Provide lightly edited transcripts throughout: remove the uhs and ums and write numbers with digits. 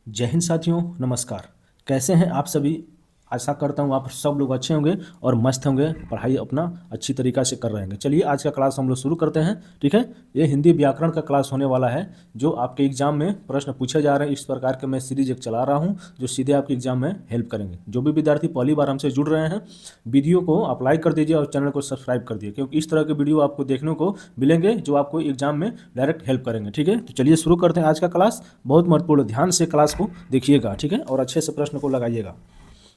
जय हिंद साथियों, नमस्कार। कैसे हैं आप सभी? आशा करता हूँ आप सब लोग अच्छे होंगे और मस्त होंगे, पढ़ाई अपना अच्छी तरीक़ा से कर रहे होंगे। चलिए आज का क्लास हम लोग शुरू करते हैं। ठीक है, ये हिंदी व्याकरण का क्लास होने वाला है जो आपके एग्जाम में प्रश्न पूछे जा रहे हैं। इस प्रकार के मैं सीरीज एक चला रहा हूँ जो सीधे आपके एग्जाम में हेल्प करेंगे। जो भी विद्यार्थी पहली बार हमसे जुड़ रहे हैं, वीडियो को आप लाइक कर दीजिए और चैनल को सब्सक्राइब कर दीजिए, क्योंकि इस तरह के वीडियो आपको देखने को मिलेंगे जो आपको एग्जाम में डायरेक्ट हेल्प करेंगे। ठीक है, तो चलिए शुरू करते हैं आज का क्लास। बहुत महत्वपूर्ण, ध्यान से क्लास को देखिएगा। ठीक है, और अच्छे से प्रश्न को लगाइएगा।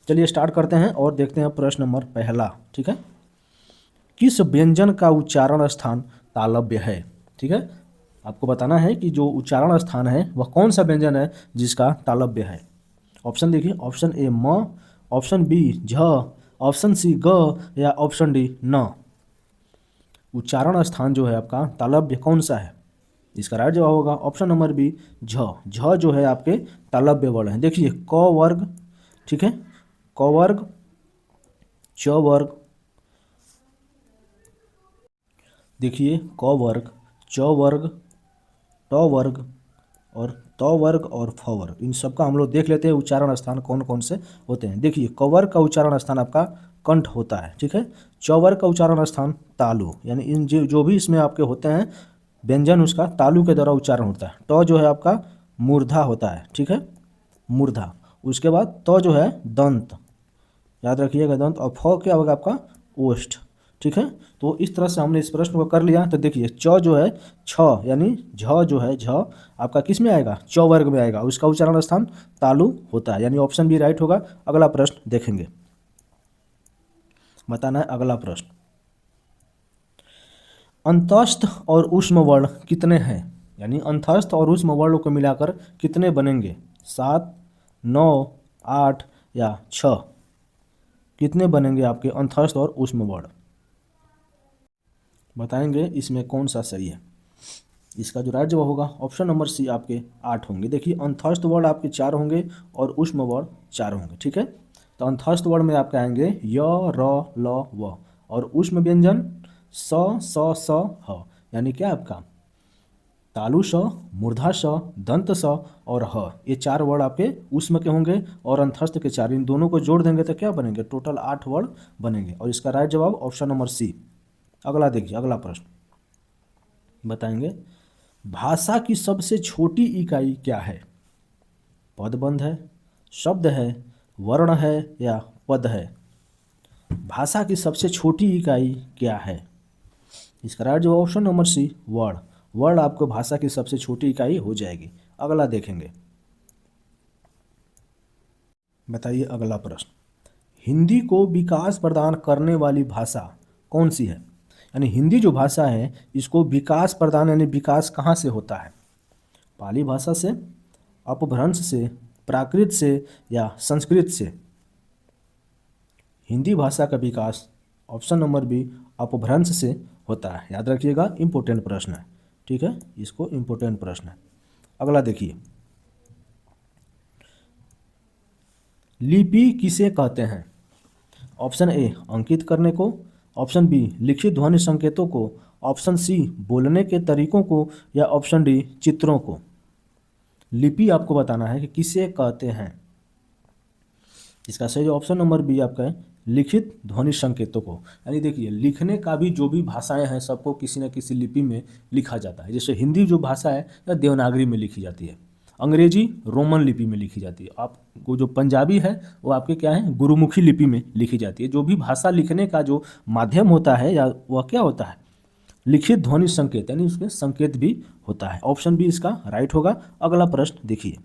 चलिए स्टार्ट करते हैं और देखते हैं प्रश्न नंबर पहला। ठीक है, किस व्यंजन का उच्चारण स्थान तालव्य है? ठीक है, आपको बताना है कि जो उच्चारण स्थान है वह कौन सा व्यंजन है जिसका तालव्य है। ऑप्शन देखिए, ऑप्शन ए म, ऑप्शन बी झ, ऑप्शन सी ग या ऑप्शन डी न। उच्चारण स्थान जो है आपका तालव्य कौन सा है? इसका राइट जवाब होगा ऑप्शन नंबर बी झ। झ जो है आपके तालव्य वर्ण है। देखिए क वर्ग, ठीक है, क वर्ग, च वर्ग, देखिए क वर्ग, च वर्ग, ट वर्ग और त वर्ग और फ वर्ग, इन सब का हम लोग देख लेते हैं उच्चारण स्थान कौन कौन से होते हैं। देखिए क वर्ग का उच्चारण स्थान आपका कंठ होता है। ठीक है, च वर्ग का उच्चारण स्थान तालु, यानी इन जो भी इसमें आपके होते हैं व्यंजन उसका तालु के द्वारा उच्चारण होता है। ट जो है आपका मूर्धा होता है। ठीक है, मूर्धा। उसके बाद त जो है दंत, याद रखिएगा दंत, और फ क्या होगा आपका ओष्ठ। ठीक है, तो इस तरह से हमने इस प्रश्न को कर लिया। तो देखिए च जो है छ, यानी झ जो है झ आपका किस में आएगा? च वर्ग में आएगा। उसका उच्चारण स्थान तालु होता है, यानी ऑप्शन बी राइट होगा। अगला प्रश्न देखेंगे, बताना है अगला प्रश्न। अंतस्थ और ऊष्म वर्ण कितने हैं? यानी अंतस्थ और ऊष्म वर्णों को मिलाकर कितने बनेंगे? 7, 9, 8 या 6? कितने बनेंगे आपके अंतस्थ और ऊष्म वर्ण? बताएंगे इसमें कौन सा सही है। इसका जो राइट जवाब होगा ऑप्शन नंबर सी आपके 8 होंगे। देखिए अंतस्थ वर्ण आपके 4 होंगे और ऊष्म वर्ण 4 होंगे। ठीक है, तो अंतस्थ वर्ण में आपके आएंगे य, र, ल, व, और ऊष्म व्यंजन स, स, ह, यानी क्या आपका तालु स, मूर्धा स, दंत स और ह। ये 4 वर्ण आपके ऊष्म के होंगे और अंतस्थ के 4। इन दोनों को जोड़ देंगे तो क्या बनेंगे? टोटल 8 वर्ण बनेंगे, और इसका राइट जवाब ऑप्शन नंबर सी। अगला देखिए, अगला प्रश्न बताएंगे, भाषा की सबसे छोटी इकाई क्या है? पदबंध है, शब्द है, वर्ण है या पद है? भाषा की सबसे छोटी इकाई क्या है? इसका राइट जवाब ऑप्शन नंबर सी वर्ण। वर्ण आपको भाषा की सबसे छोटी इकाई हो जाएगी। अगला देखेंगे, बताइए अगला प्रश्न। हिंदी को विकास प्रदान करने वाली भाषा कौन सी है? यानी हिंदी जो भाषा है इसको विकास प्रदान, यानी विकास कहाँ से होता है? पाली भाषा से, अपभ्रंश से, प्राकृत से या संस्कृत से? हिंदी भाषा का विकास ऑप्शन नंबर बी अपभ्रंश से होता है। याद रखिएगा, इंपॉर्टेंट प्रश्न है। ठीक है, इसको इंपॉर्टेंट प्रश्न है। अगला देखिए, लिपि किसे कहते हैं? ऑप्शन ए अंकित करने को, ऑप्शन बी लिखित ध्वनि संकेतों को, ऑप्शन सी बोलने के तरीकों को या ऑप्शन डी चित्रों को? लिपि आपको बताना है कि किसे कहते हैं। इसका सही ऑप्शन नंबर बी आपका है लिखित ध्वनि संकेतों को। यानी देखिए लिखने का भी जो भी भाषाएं हैं सबको किसी न किसी लिपि में लिखा जाता है। जैसे हिंदी जो भाषा है या देवनागरी में लिखी जाती है, अंग्रेजी रोमन लिपि में लिखी जाती है, आपको जो पंजाबी है वो आपके क्या है गुरुमुखी लिपि में लिखी जाती है। जो भी भाषा लिखने का जो माध्यम होता है या वह क्या होता है लिखित ध्वनि संकेत, यानी उसमें संकेत भी होता है। ऑप्शन बी इसका राइट होगा। अगला प्रश्न देखिए,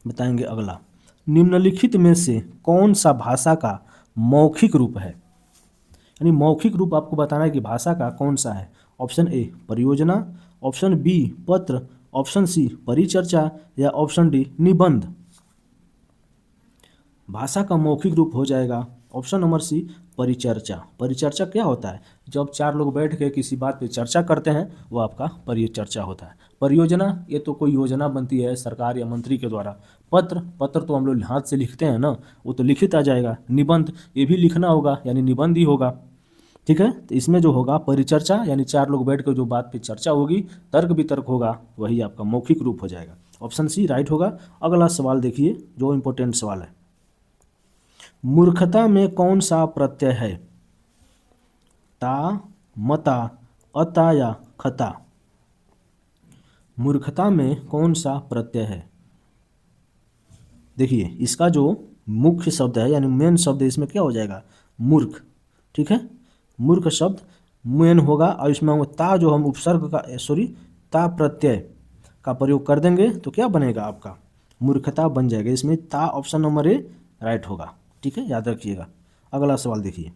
बताएंगे अगला, निम्नलिखित में से कौन सा भाषा का मौखिक रूप है? यानी मौखिक रूप आपको बताना है कि भाषा का कौन सा है। ऑप्शन ए परियोजना, ऑप्शन बी पत्र, ऑप्शन सी परिचर्चा या ऑप्शन डी निबंध? भाषा का मौखिक रूप हो जाएगा ऑप्शन नंबर सी परिचर्चा। परिचर्चा क्या होता है? जब 4 लोग बैठ के किसी बात पे चर्चा करते हैं वो आपका परिचर्चा होता है। परियोजना ये तो कोई योजना बनती है सरकार या मंत्री के द्वारा। पत्र, पत्र तो हम लोग हाथ से लिखते हैं ना, वो तो लिखित आ जाएगा। निबंध ये भी लिखना होगा, यानी निबंध ही होगा। ठीक है, तो इसमें जो होगा परिचर्चा, यानी 4 लोग बैठ कर जो बात पे चर्चा होगी, तर्क वितर्क होगा, वही आपका मौखिक रूप हो जाएगा। ऑप्शन सी राइट होगा। अगला सवाल देखिए जो इम्पोर्टेंट सवाल है, मूर्खता में कौन सा प्रत्यय है? ता, मता, अता या खता? मूर्खता में कौन सा प्रत्यय है? देखिए इसका जो मुख्य शब्द है यानी मेन शब्द है इसमें क्या हो जाएगा? मूर्ख। ठीक है, मूर्ख शब्द मेन होगा और इसमें हम ता जो हम उपसर्ग का ता प्रत्यय का प्रयोग कर देंगे तो क्या बनेगा आपका? मूर्खता बन जाएगा। इसमें ता ऑप्शन नंबर ए राइट होगा। ठीक है, याद रखिएगा। अगला सवाल देखिए,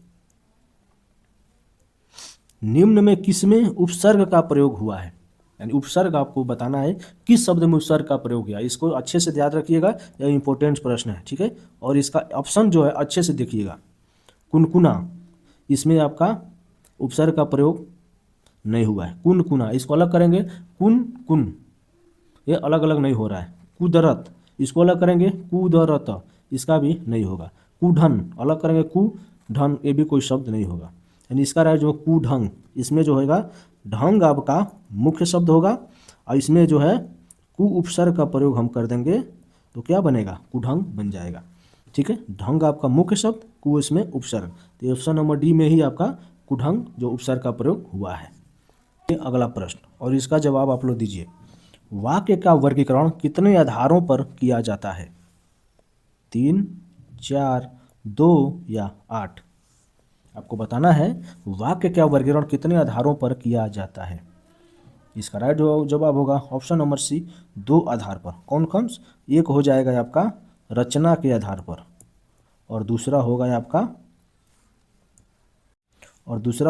निम्न में किसमें उपसर्ग का प्रयोग हुआ है? यानी उपसर्ग आपको बताना है किस शब्द में उपसर्ग का प्रयोग किया। इसको अच्छे से याद रखिएगा, यह इंपॉर्टेंट प्रश्न है। ठीक है, और इसका ऑप्शन जो है अच्छे से देखिएगा। कुनकुना, इसमें आपका उपसर्ग का प्रयोग नहीं हुआ है। कुनकुना इसको अलग करेंगे, कुन कुन, ये अलग अलग नहीं हो रहा है। कुदरत इसको अलग करेंगे, कुदरत इसका भी नहीं होगा। कुढन अलग करेंगे, कुढन ये भी कोई शब्द नहीं होगा। यानी इसका रहा जो कुढंग, इसमें जो होगा ढंग आपका मुख्य शब्द होगा और इसमें जो है कु उपसर्ग का प्रयोग हम कर देंगे तो क्या बनेगा? कुढंग बन जाएगा। ठीक है, ढंग आपका मुख्य शब्द, कु इसमें उपसर्ग, तो ऑप्शन नंबर डी में ही आपका कुढंग जो उपसर्ग का प्रयोग हुआ है। अगला प्रश्न और इसका जवाब आप लोग दीजिए, वाक्य का वर्गीकरण कितने आधारों पर किया जाता है? 3, 4, 2 या 8? आपको बताना है वाक्य का वर्गीकरण कितने आधारों पर किया जाता है। इसका राइट जो जवाब होगा ऑप्शन नंबर सी, 2 आधार पर। कौन कौन? एक हो जाएगा आपका रचना के आधार पर और दूसरा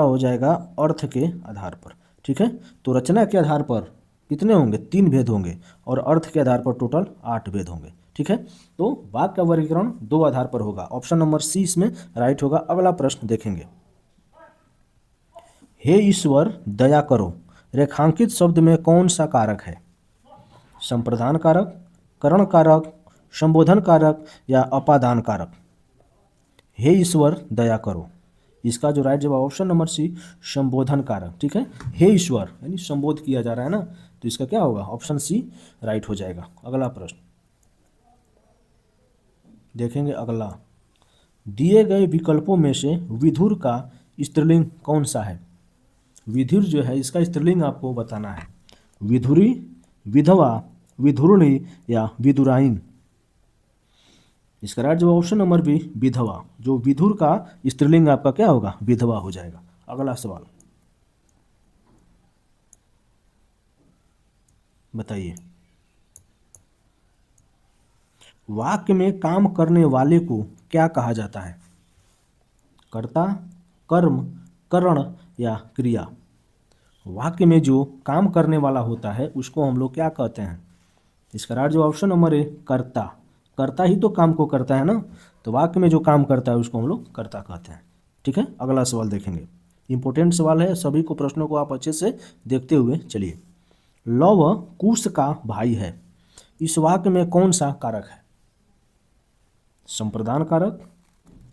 हो जाएगा अर्थ के आधार पर। ठीक है, तो रचना के आधार पर कितने होंगे? 3 भेद होंगे और अर्थ के आधार पर टोटल 8 भेद होंगे। ठीक है, तो वाक्य का वर्गीकरण 2 आधार पर होगा। ऑप्शन नंबर सी इसमें राइट होगा। अगला प्रश्न देखेंगे, हे ईश्वर दया करो रेखांकित शब्द में कौन सा कारक है? संप्रदान कारक, करण कारक, संबोधन कारक या अपादान कारक? हे ईश्वर दया करो, इसका जो राइट जवाब ऑप्शन नंबर सी, संबोधन कारक। ठीक है, हे ईश्वर यानी संबोध किया जा रहा है ना, तो इसका क्या होगा? ऑप्शन सी राइट हो जाएगा। अगला प्रश्न देखेंगे। अगला, दिए गए विकल्पों में से विधुर का स्त्रीलिंग कौन सा है? विधुर जो है इसका स्त्रीलिंग आपको बताना है। विधुरी, विधवा, विधुरणी या विदुराइन? इसका राइट जवाब ऑप्शन नंबर बी, विधवा। जो विधुर का स्त्रीलिंग आपका क्या होगा? विधवा हो जाएगा। अगला सवाल बताइए, वाक्य में काम करने वाले को क्या कहा जाता है? कर्ता, कर्म, करण या क्रिया? वाक्य में जो काम करने वाला होता है उसको हम लोग क्या कहते हैं? इसका राइट जवाब ऑप्शन नंबर ए, कर्ता। कर्ता ही तो काम को करता है ना, तो वाक्य में जो काम करता है उसको हम लोग कर्ता कहते हैं। ठीक है, अगला सवाल देखेंगे। इंपॉर्टेंट सवाल है, सभी को प्रश्नों को आप अच्छे से देखते हुए चलिए। लव कुश का भाई है, इस वाक्य में कौन सा कारक है? संप्रदान कारक,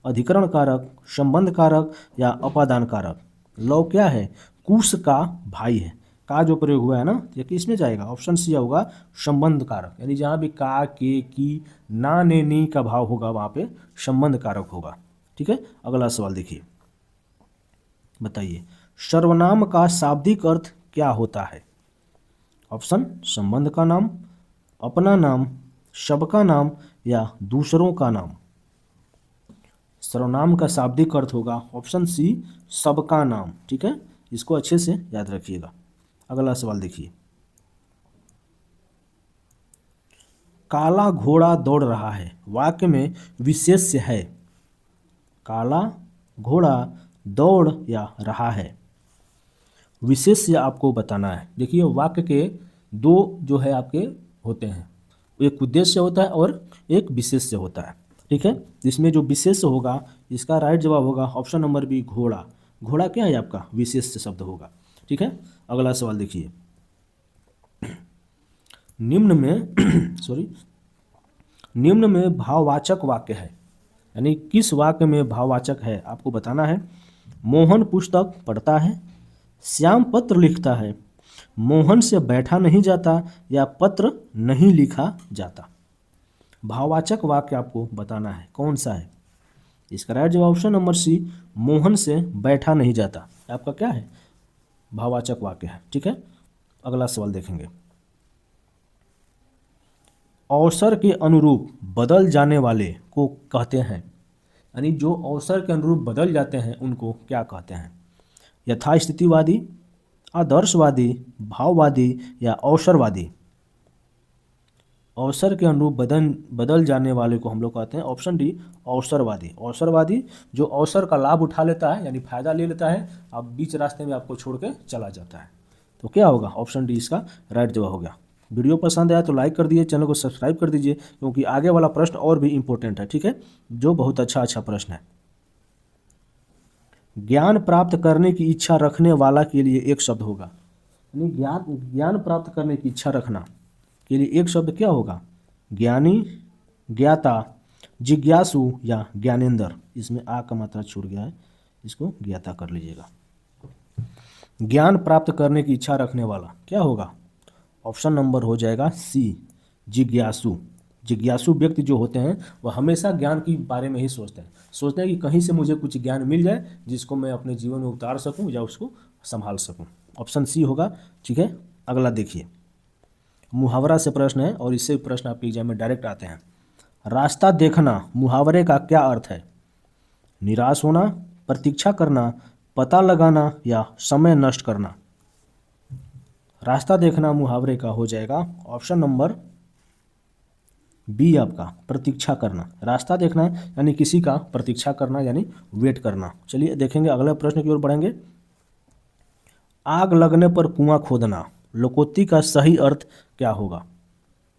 अधिकरण कारक, संबंध कारक या अपादान कारक? लव क्या है? कुश का भाई है। का जो प्रयोग हुआ है ना, ये किसमें जाएगा? ऑप्शन सी होगा संबंध कारक। यानी जहाँ भी का, के, की, ना, ने, नी का भाव होगा वहाँ पे संबंध कारक होगा। ठीक है, अगला सवाल देखिए, बताइए सर्वनाम का शाब्दिक अर्थ क्या होता है? ऑप्शन, संबंध का नाम, अपना नाम, सबका नाम या दूसरों का नाम? सर्वनाम का शाब्दिक अर्थ होगा ऑप्शन सी, सबका नाम। ठीक है, इसको अच्छे से याद रखिएगा। अगला सवाल देखिए, काला घोड़ा दौड़ रहा है वाक्य में विशेष्य है? काला घोड़ा दौड़ या रहा है? विशेष्य आपको बताना है। देखिए वाक्य के 2 जो है आपके होते हैं, एक उद्देश्य होता है और एक विशेष्य होता है। ठीक है, इसमें जो विशेष्य होगा इसका राइट जवाब होगा ऑप्शन नंबर बी, घोड़ा। घोड़ा क्या है आपका? विशेष्य शब्द होगा। ठीक है, अगला सवाल देखिए, निम्न में निम्न में भाववाचक वाक्य है, यानी किस वाक्य में भाववाचक है आपको बताना है। मोहन पुस्तक पढ़ता है, श्याम पत्र लिखता है, मोहन से बैठा नहीं जाता या पत्र नहीं लिखा जाता। भाववाचक वाक्य आपको बताना है कौन सा है। इसका राइट जवाब ऑप्शन नंबर सी, मोहन से बैठा नहीं जाता। आपका क्या है, भाववाचक वाक्य है। ठीक है, अगला सवाल देखेंगे। अवसर के अनुरूप बदल जाने वाले को कहते हैं, यानी जो अवसर के अनुरूप बदल जाते हैं उनको क्या कहते हैं। यथास्थितिवादी, आदर्शवादी, भाववादी या अवसरवादी। अवसर के अनुरूप बदल जाने वाले को हम लोग कहते हैं ऑप्शन डी, अवसरवादी। अवसरवादी जो अवसर का लाभ उठा लेता है, यानी फायदा ले लेता है, अब बीच रास्ते में आपको छोड़ के चला जाता है। तो क्या होगा, ऑप्शन डी इसका राइट जवाब हो गया। वीडियो पसंद आया तो लाइक कर दीजिए, चैनल को सब्सक्राइब कर दीजिए, क्योंकि आगे वाला प्रश्न और भी इंपॉर्टेंट है। ठीक है, जो बहुत अच्छा प्रश्न है। ज्ञान प्राप्त करने की इच्छा रखने वाला के लिए एक शब्द होगा, यानी ज्ञान प्राप्त करने की इच्छा रखना के लिए एक शब्द क्या होगा। ज्ञानी, ज्ञाता, जिज्ञासु या ज्ञानेंद्र। इसमें आ का मात्रा छूट गया है, इसको ज्ञाता कर लीजिएगा। ज्ञान प्राप्त करने की इच्छा रखने वाला क्या होगा, ऑप्शन नंबर हो जाएगा सी, जिज्ञासु। जिज्ञासु व्यक्ति जो होते हैं वह हमेशा ज्ञान के बारे में ही सोचते हैं कि कहीं से मुझे कुछ ज्ञान मिल जाए जिसको मैं अपने जीवन में उतार सकूं या उसको संभाल सकूं। ऑप्शन सी होगा। ठीक है, अगला देखिए। मुहावरा से प्रश्न है और इससे प्रश्न आपके एग्जाम में डायरेक्ट आते हैं। रास्ता देखना मुहावरे का क्या अर्थ है। निराश होना, प्रतीक्षा करना, पता लगाना या समय नष्ट करना। रास्ता देखना मुहावरे का हो जाएगा ऑप्शन नंबर बी आपका, प्रतीक्षा करना। रास्ता देखना यानी किसी का प्रतीक्षा करना, यानी वेट करना। चलिए देखेंगे, अगले प्रश्न की ओर बढ़ेंगे। आग लगने पर कुआं खोदना, लोकोक्ति का सही अर्थ क्या होगा।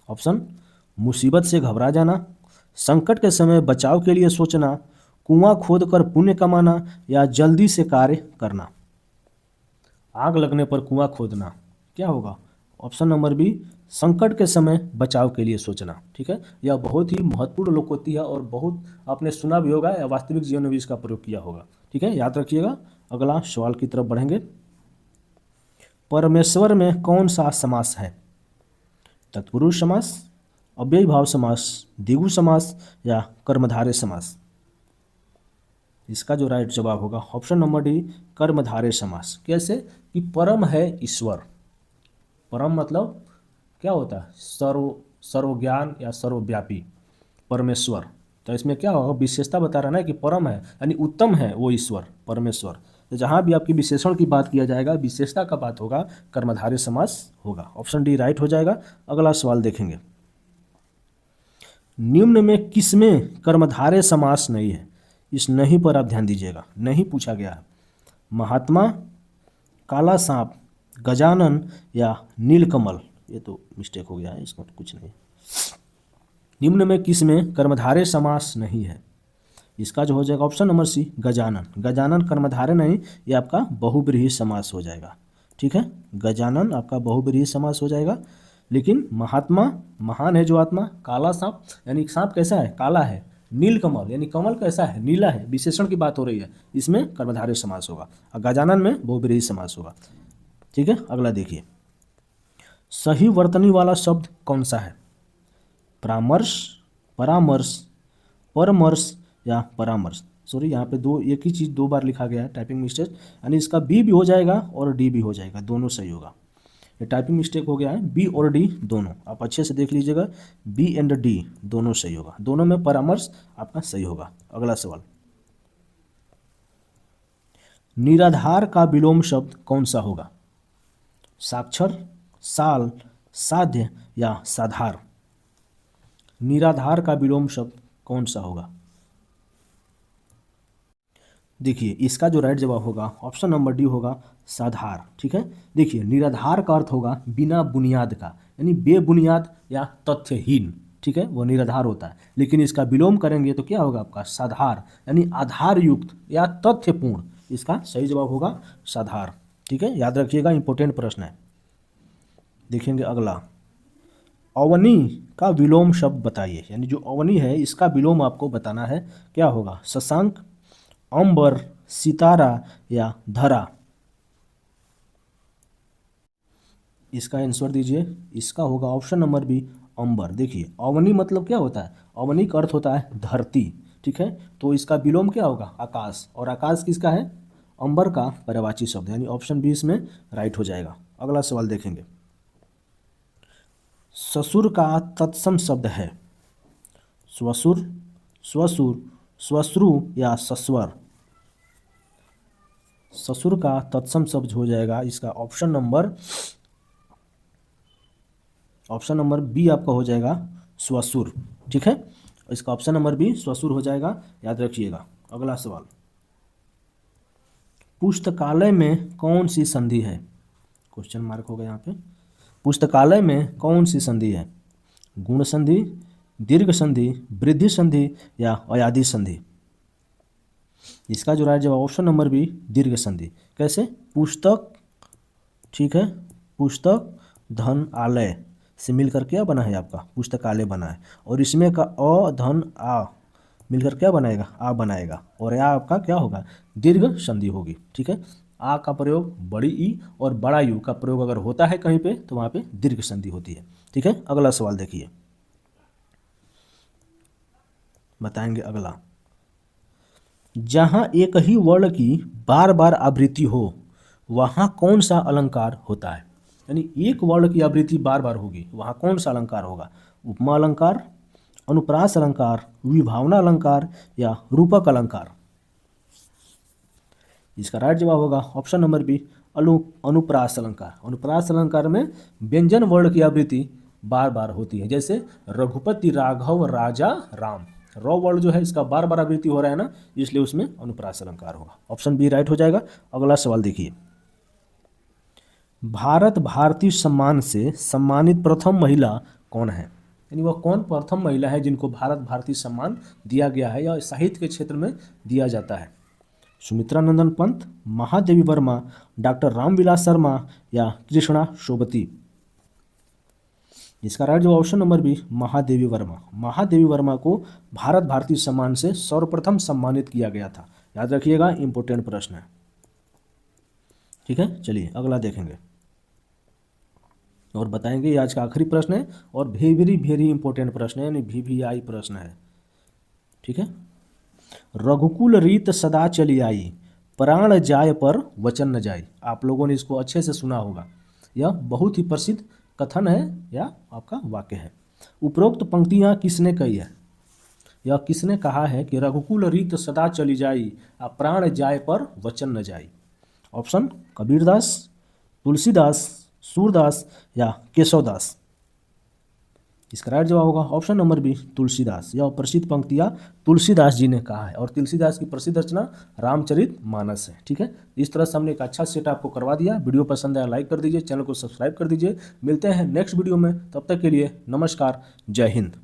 ऑप्शन, मुसीबत से घबरा जाना, संकट के समय बचाव के लिए सोचना, कुआं खोदकर पुण्य कमाना या जल्दी से कार्य करना। आग लगने पर कुआं खोदना क्या होगा, ऑप्शन नंबर बी, संकट के समय बचाव के लिए सोचना। ठीक है, यह बहुत ही महत्वपूर्ण लोकोक्ति है और बहुत आपने सुना भी होगा या वास्तविक जीवन में भी इसका प्रयोग किया होगा। ठीक है, याद रखिएगा। अगला सवाल की तरफ बढ़ेंगे। परमेश्वर में कौन सा समास है। तत्पुरुष समास, अव्ययीभाव समास, द्विगु समास या कर्मधारय समास। इसका जो राइट जवाब होगा ऑप्शन नंबर डी, कर्मधारय समास। कैसे कि परम है ईश्वर। परम मतलब क्या होता है, सर्वज्ञान या सर्वव्यापी परमेश्वर। तो इसमें क्या होगा, विशेषता बता रहा है कि परम है यानी उत्तम है वो ईश्वर परमेश्वर। तो जहाँ भी आपकी विशेषण की बात किया जाएगा, विशेषता का बात होगा, कर्मधारय समास होगा। ऑप्शन डी राइट हो जाएगा। अगला सवाल देखेंगे। निम्न में किसमें कर्मधारय समास नहीं है। इस नहीं पर आप ध्यान दीजिएगा, नहीं पूछा गया है। महात्मा, काला सांप, गजानन या नीलकमल। ये तो मिस्टेक हो गया है, इसमें कुछ नहीं। निम्न में किसमें कर्मधारय समास नहीं है। इसका जो हो जाएगा option number C, Gajanan. Gajanan कर्मधारय नहीं, ये आपका बहुब्रीहि समास हो जाएगा। ठीक है, गजानन आपका बहुब्रीहि समास हो जाएगा। लेकिन महात्मा, महान है जो आत्मा, काला सांप यानी सांप कैसा है, काला है, नीलकमल यानी कमल कैसा है, नीला है, विशेषण की बात हो रही है, इसमें कर्मधारय समास होगा और गजानन में बहुब्रीहि समास होगा। ठीक है, अगला देखिए। सही वर्तनी वाला शब्द कौन सा है। परामर्श, परामर्श, परमर्श या परामर्श। सॉरी, यहाँ पे एक ही चीज़ दो बार लिखा गया है, टाइपिंग मिस्टेक, यानी इसका बी भी हो जाएगा और डी भी हो जाएगा, दोनों सही होगा। ये टाइपिंग मिस्टेक हो गया है, बी और डी दोनों आप अच्छे से देख लीजिएगा, बी एंड डी दोनों सही होगा, दोनों में परामर्श आपका सही होगा। अगला सवाल। निराधार का विलोम शब्द कौन सा होगा। साक्षर, साल, साध्य या साधार। निराधार का विलोम शब्द कौन सा होगा। देखिए, इसका जो राइट जवाब होगा ऑप्शन नंबर डी होगा, साधार। ठीक है, देखिए निराधार का अर्थ होगा बिना बुनियाद का, यानी बेबुनियाद या तथ्यहीन। ठीक है, वो निराधार होता है। लेकिन इसका विलोम करेंगे तो क्या होगा आपका, साधार, यानी आधार युक्त या तथ्यपूर्ण। इसका सही जवाब होगा साधार। ठीक है, याद रखिएगा, इंपॉर्टेंट प्रश्न है। देखेंगे अगला। अवनी का विलोम शब्द बताइए, यानी जो अवनी है इसका विलोम आपको बताना है, क्या होगा। शशांक, अंबर, सितारा या धरा। इसका आंसर दीजिए। इसका होगा ऑप्शन नंबर बी अंबर। देखिए अवनी मतलब क्या होता है, अवनी का अर्थ होता है धरती, ठीक है। तो इसका विलोम क्या होगा, आकाश, और आकाश किसका है, अंबर का पर्यायवाची शब्द, यानी ऑप्शन बी इसमें राइट हो जाएगा। अगला सवाल देखेंगे। ससुर का तत्सम शब्द है स्वसुर, स्वसुर, स्वश्रु या सस्वर। ससुर का तत्सम शब्द हो जाएगा इसका ऑप्शन नंबर बी आपका हो जाएगा स्वसुर, ठीक है। इसका ऑप्शन नंबर बी स्वसुर हो जाएगा, याद रखिएगा। अगला सवाल, पुस्तकालय में कौन सी संधि है, क्वेश्चन मार्क होगा यहाँ पे। पुस्तकालय में कौन सी संधि है, गुण संधि, दीर्घ संधि, वृद्धि संधि या अयादि संधि। इसका जो राइट जवाब ऑप्शन नंबर बी दीर्घ संधि। कैसे, पुस्तक, ठीक है, पुस्तक धन आलय से मिलकर क्या बना है आपका पुस्तकालय बना है, और इसमें का अ धन आ मिलकर क्या बनाएगा, आ बनाएगा, और या आपका क्या होगा, दीर्घ संधि होगी, ठीक है। आ का प्रयोग बड़ी ई और बड़ा यू का प्रयोग अगर होता है कहीं पे तो वहाँ पे दीर्घ संधि होती है, ठीक है। अगला सवाल देखिए, बताएंगे अगला। जहाँ एक ही वर्ण की बार बार आवृत्ति हो वहाँ कौन सा अलंकार होता है, यानी एक वर्ण की आवृत्ति बार बार होगी वहाँ कौन सा अलंकार होगा, उपमा अलंकार, अनुप्रास अलंकार, विभावना अलंकार या रूपक अलंकार। इसका राइट जवाब होगा ऑप्शन नंबर बी अनुप्रास अलंकार। अनुप्रास अलंकार में व्यंजन वर्ण की आवृत्ति बार बार होती है, जैसे रघुपति राघव राजा राम, रॉ वर्ण जो है इसका बार बार आवृत्ति हो रहा है ना, इसलिए उसमें अनुप्रास अलंकार होगा। ऑप्शन बी राइट हो जाएगा। अगला सवाल देखिए, भारत भारती सम्मान से सम्मानित प्रथम महिला कौन है, यानी वह कौन प्रथम महिला है जिनको भारत भारती सम्मान दिया गया है या साहित्य के क्षेत्र में दिया जाता है। सुमित्रा नंदन पंत, महादेवी वर्मा, डॉक्टर रामविलास शर्मा या कृष्णा शोभती। इसका राइट जो option number B Mahadevi Varma. Mahadevi Varma को भारत भारती सम्मान से सर्वप्रथम सम्मानित किया गया था, याद रखिएगा, इंपॉर्टेंट प्रश्न है, ठीक है। चलिए अगला देखेंगे और बताएंगे, ये आज का आखिरी प्रश्न है और वेरी वेरी इंपॉर्टेंट प्रश्न है, यानी VVI प्रश्न है, ठीक है। रघुकुल रीत सदा चली आई, प्राण जाय पर वचन न जाय। आप लोगों ने इसको अच्छे से सुना होगा, यह बहुत ही प्रसिद्ध कथन है या आपका वाक्य है। उपरोक्त पंक्तियां किसने कही है, यह किसने कहा है कि रघुकुल रीत सदा चली जाई, प्राण जाय पर वचन न जाय। ऑप्शन कबीरदास, तुलसीदास, सूरदास या केशवदास। इसका राइट जवाब होगा ऑप्शन नंबर बी तुलसीदास। यह प्रसिद्ध पंक्तियाँ तुलसीदास जी ने कहा है, और तुलसीदास की प्रसिद्ध रचना रामचरितमानस है, ठीक है। इस तरह से हमने एक अच्छा सेट आपको करवा दिया। वीडियो पसंद आया लाइक कर दीजिए, चैनल को सब्सक्राइब कर दीजिए। मिलते हैं नेक्स्ट वीडियो में, तब तक के लिए नमस्कार, जय हिंद।